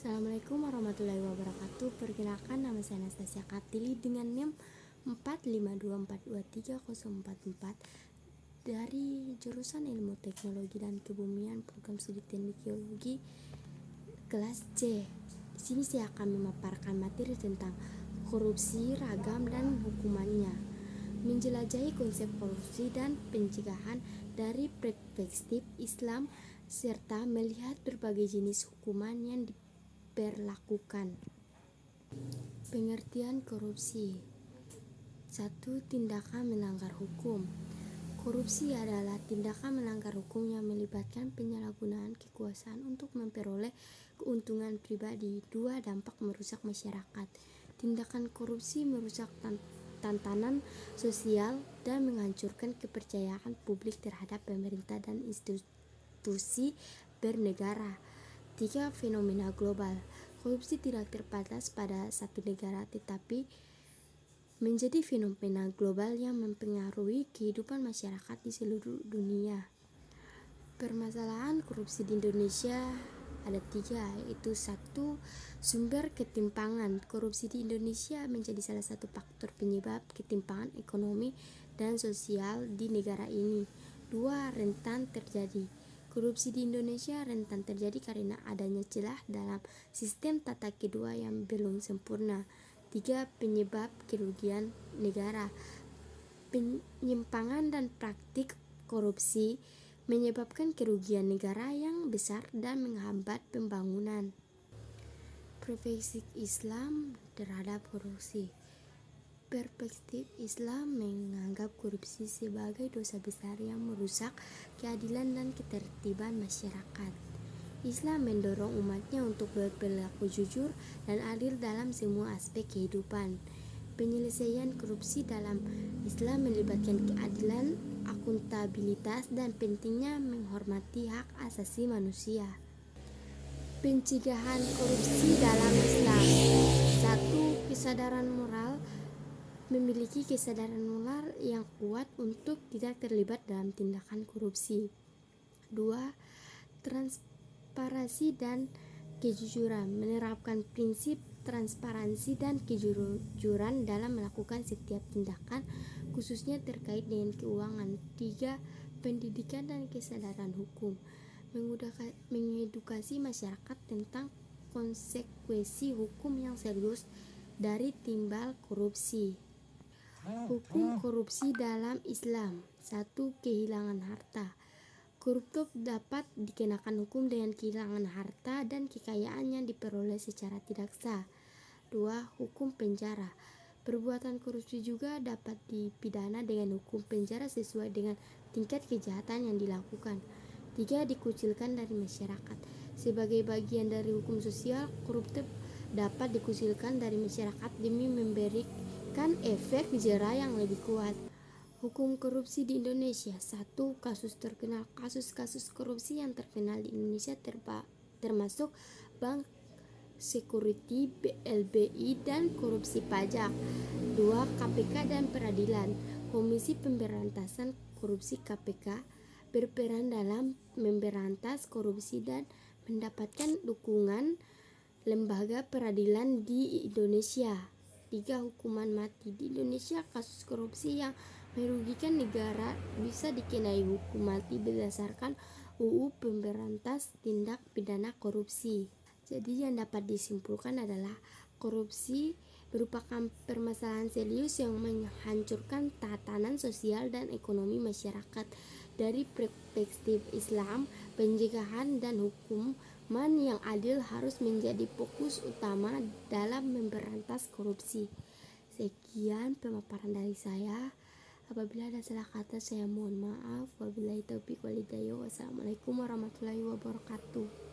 Assalamualaikum warahmatullahi wabarakatuh. Perkenalkan, nama saya Anastasia Kartili dengan NIM 452423044 dari jurusan Ilmu Teknologi dan Kebumian, program studi Teknik Geologi kelas C. Di sini saya akan memaparkan materi tentang korupsi, ragam dan hukumannya, menjelajahi konsep korupsi dan pencegahan dari perspektif Islam, serta melihat berbagai jenis hukuman yang diberlakukan. Pengertian korupsi. 1. Tindakan melanggar hukum. Korupsi adalah tindakan melanggar hukum yang melibatkan penyalahgunaan kekuasaan untuk memperoleh keuntungan pribadi. 2. Dampak merusak masyarakat. Tindakan korupsi merusak tatanan sosial dan menghancurkan kepercayaan publik terhadap pemerintah dan institusi bernegara. 3. Fenomena global. Korupsi tidak terbatas pada satu negara, tetapi menjadi fenomena global yang mempengaruhi kehidupan masyarakat di seluruh dunia. Permasalahan korupsi di Indonesia ada 3, yaitu 1. Sumber ketimpangan. Korupsi di Indonesia menjadi salah satu faktor penyebab ketimpangan ekonomi dan sosial di negara ini. 2. Rentan terjadi. Korupsi di Indonesia rentan terjadi karena adanya celah dalam sistem tata kedua yang belum sempurna. 3. Penyebab kerugian negara. Penyimpangan dan praktik korupsi menyebabkan kerugian negara yang besar dan menghambat pembangunan. Perspektif Islam terhadap korupsi. Perspektif Islam menganggap korupsi sebagai dosa besar yang merusak keadilan dan ketertiban masyarakat. Islam mendorong umatnya untuk berperilaku jujur dan adil dalam semua aspek kehidupan. Penyelesaian korupsi dalam Islam melibatkan keadilan, akuntabilitas, dan pentingnya menghormati hak asasi manusia. Pencegahan korupsi dalam Islam. 1. Kesadaran moral. Memiliki kesadaran moral yang kuat untuk tidak terlibat dalam tindakan korupsi. 2. Transparansi dan kejujuran. Menerapkan prinsip transparansi dan kejujuran dalam melakukan setiap tindakan, khususnya terkait dengan keuangan. 3. Pendidikan dan kesadaran hukum. Mengedukasi masyarakat tentang konsekuensi hukum yang serius dari timbal korupsi. Hukum korupsi dalam Islam. 1. Kehilangan harta. Koruptor dapat dikenakan hukum dengan kehilangan harta dan kekayaan yang diperoleh secara tidak sah. 2. Hukum penjara. Perbuatan korupsi juga dapat dipidana dengan hukum penjara sesuai dengan tingkat kejahatan yang dilakukan. 3. Dikucilkan dari masyarakat. Sebagai bagian dari hukum sosial, koruptor dapat dikucilkan dari masyarakat demi memberikan efek jera yang lebih kuat. Hukum korupsi di Indonesia. 1. Kasus terkenal. Kasus-kasus korupsi yang terkenal di Indonesia termasuk Bank Security, BLBI, dan korupsi pajak. 2. KPK dan peradilan. Komisi Pemberantasan Korupsi (KPK) berperan dalam memberantas korupsi dan mendapatkan dukungan lembaga peradilan di Indonesia. 3. Hukuman mati. Di Indonesia, kasus korupsi yang merugikan negara bisa dikenai hukum mati berdasarkan UU Pemberantas Tindak Pidana Korupsi. Jadi yang dapat disimpulkan adalah korupsi merupakan permasalahan serius yang menghancurkan tatanan sosial dan ekonomi masyarakat. Dari perspektif Islam, pencegahan dan hukuman yang adil harus menjadi fokus utama dalam memberantas korupsi. Sekian pemaparan dari saya. Apabila ada salah kata, saya mohon maaf. Wabillahi taufiq wal hidayah. Wassalamualaikum warahmatullahi wabarakatuh.